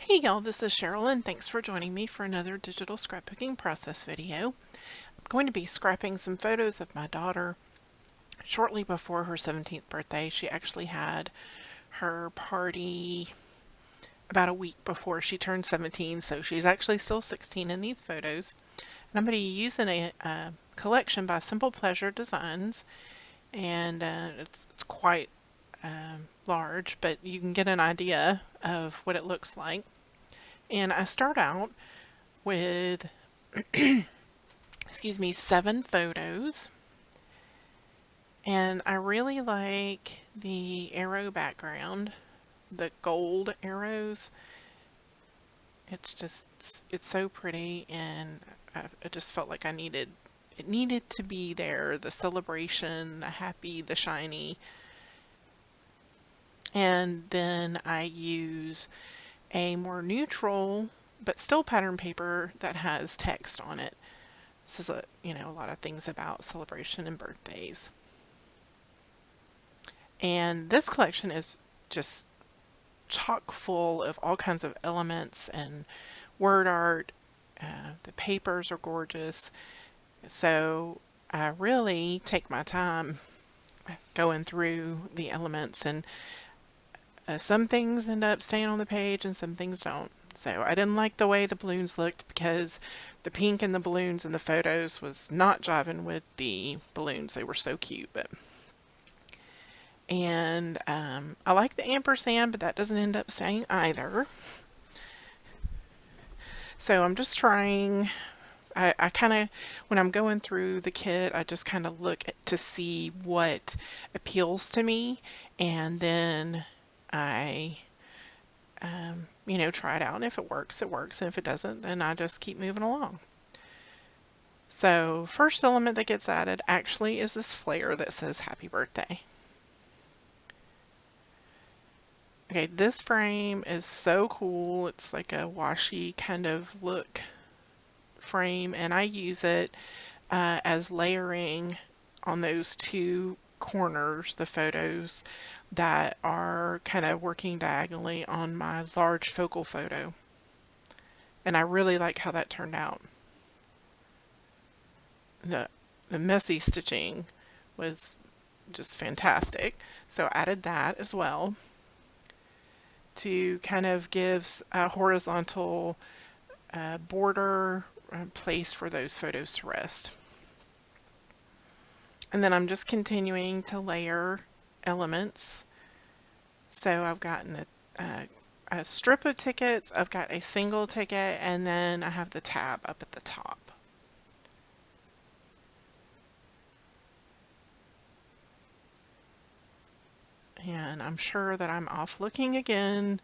Hey y'all, this is Cheryl and thanks for joining me for another digital scrapbooking process video. I'm going to be scrapping some photos of my daughter shortly before her 17th birthday. She actually had her party about a week before she turned 17, so she's actually still 16 in these photos. And I'm going to be using a collection by Simple Pleasure Designs, and it's quite large, but you can get an idea of what it looks like. And I start out with, excuse me, 7 photos. And I really like the arrow background, the gold arrows. It's so pretty, and I just felt like it needed to be there, the celebration, the happy, the shiny. And then I use a more neutral but still pattern paper that has text on it. This is a lot of things about celebration and birthdays. And this collection is just chock full of all kinds of elements and word art. The papers are gorgeous. So I really take my time going through the elements, and some things end up staying on the page and some things don't. So I didn't like the way the balloons looked because the pink in the balloons in the photos was not jiving with the balloons. They were so cute, and I like the ampersand, but that doesn't end up staying either. So I'm just trying. I kind of, when I'm going through the kit, I just kind of look to see what appeals to me, and then I try it out, and if it works, it works, and if it doesn't, then I just keep moving along. So first element that gets added actually is this flare that says happy birthday. Okay, this frame is so cool. It's like a washi kind of look frame, and I use it as layering on those two corners, the photos that are kind of working diagonally on my large focal photo. And I really like how that turned out. The, the messy stitching was just fantastic. So I added that as well to kind of give a horizontal border place for those photos to rest. And then I'm just continuing to layer elements. So I've gotten a strip of tickets, I've got a single ticket, and then I have the tab up at the top. And I'm sure that I'm off looking again,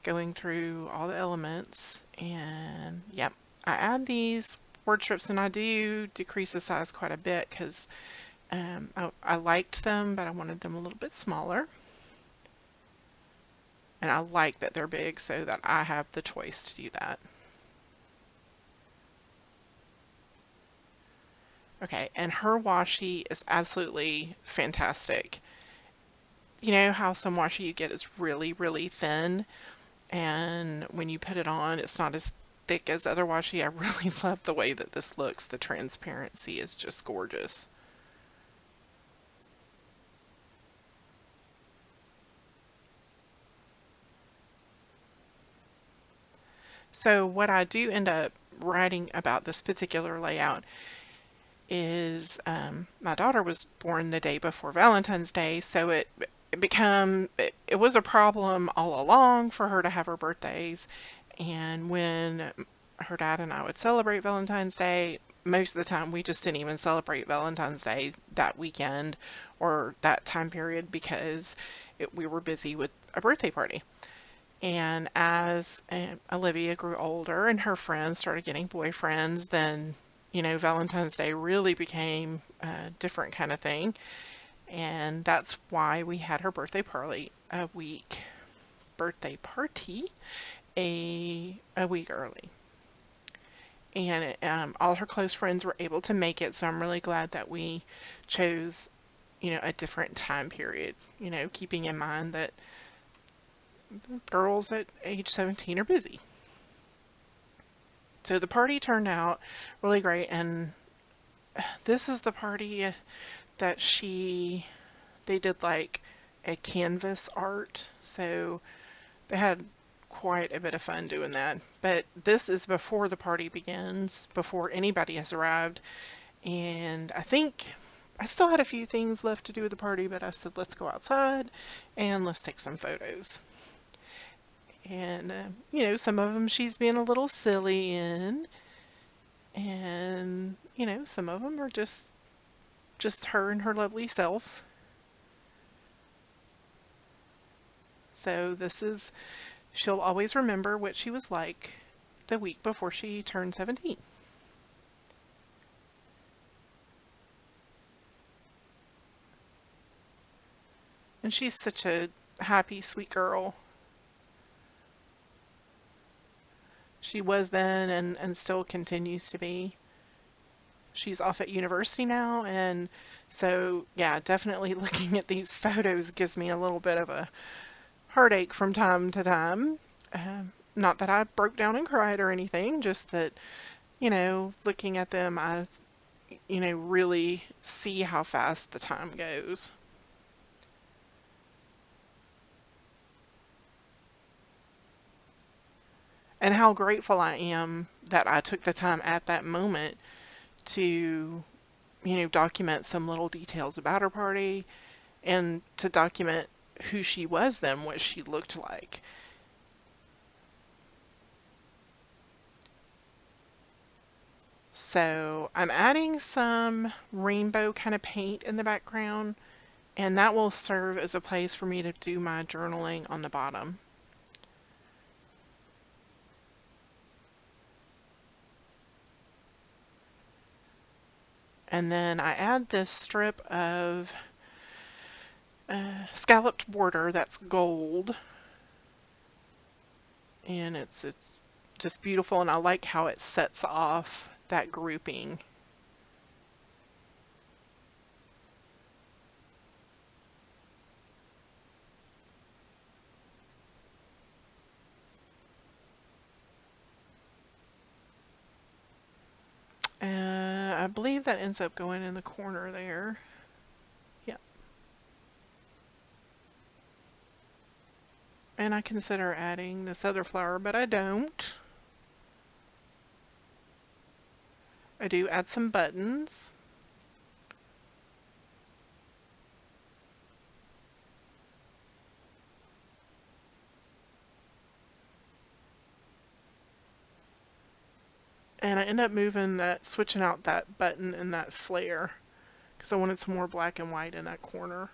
going through all the elements, and yep, I add these word strips, and I do decrease the size quite a bit because I liked them, but I wanted them a little bit smaller. And I like that they're big so that I have the choice to do that. Okay, and her washi is absolutely fantastic. You know how some washi you get is really, really thin, and when you put it on, it's not as thick as other washi. I really love the way that this looks. The transparency is just gorgeous. So what I do end up writing about this particular layout is my daughter was born the day before Valentine's Day, so it was a problem all along for her to have her birthdays. And when her dad and I would celebrate Valentine's Day, most of the time we just didn't even celebrate Valentine's Day that weekend or that time period because we were busy with a birthday party. And as Olivia grew older and her friends started getting boyfriends, then Valentine's Day really became a different kind of thing. And that's why we had her birthday party a week early. And all her close friends were able to make it, so I'm really glad that we chose, a different time period, keeping in mind that girls at age 17 are busy. So the party turned out really great, and this is the party that they did like a canvas art. So they had quite a bit of fun doing that. But this is before the party begins, before anybody has arrived. And I think I still had a few things left to do at the party, but I said, let's go outside and let's take some photos. And, some of them she's being a little silly in. And, some of them are just her and her lovely self. So she'll always remember what she was like the week before she turned 17. And she's such a happy, sweet girl. She was then and still continues to be. She's off at university now, and so, yeah, definitely looking at these photos gives me a little bit of a heartache from time to time. Not that I broke down and cried or anything, just that, looking at them, I, really see how fast the time goes. And how grateful I am that I took the time at that moment to, document some little details about her party and to document who she was then, what she looked like. So I'm adding some rainbow kind of paint in the background, and that will serve as a place for me to do my journaling on the bottom. And then I add this strip of scalloped border that's gold. And it's just beautiful, and I like how it sets off that grouping. I believe that ends up going in the corner there. Yep. And I consider adding this other flower, but I don't. I do add some buttons. And I end up switching out that button and that flare because I wanted some more black and white in that corner.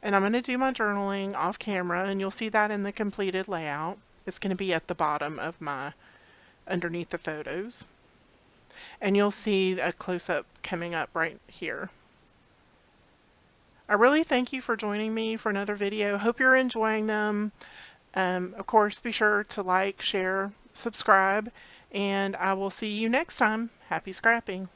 And I'm going to do my journaling off camera, and you'll see that in the completed layout. It's going to be at the bottom of underneath the photos. And you'll see a close-up coming up right here. I really thank you for joining me for another video. Hope you're enjoying them. Of course, be sure to like, share, subscribe, and I will see you next time. Happy scrapping!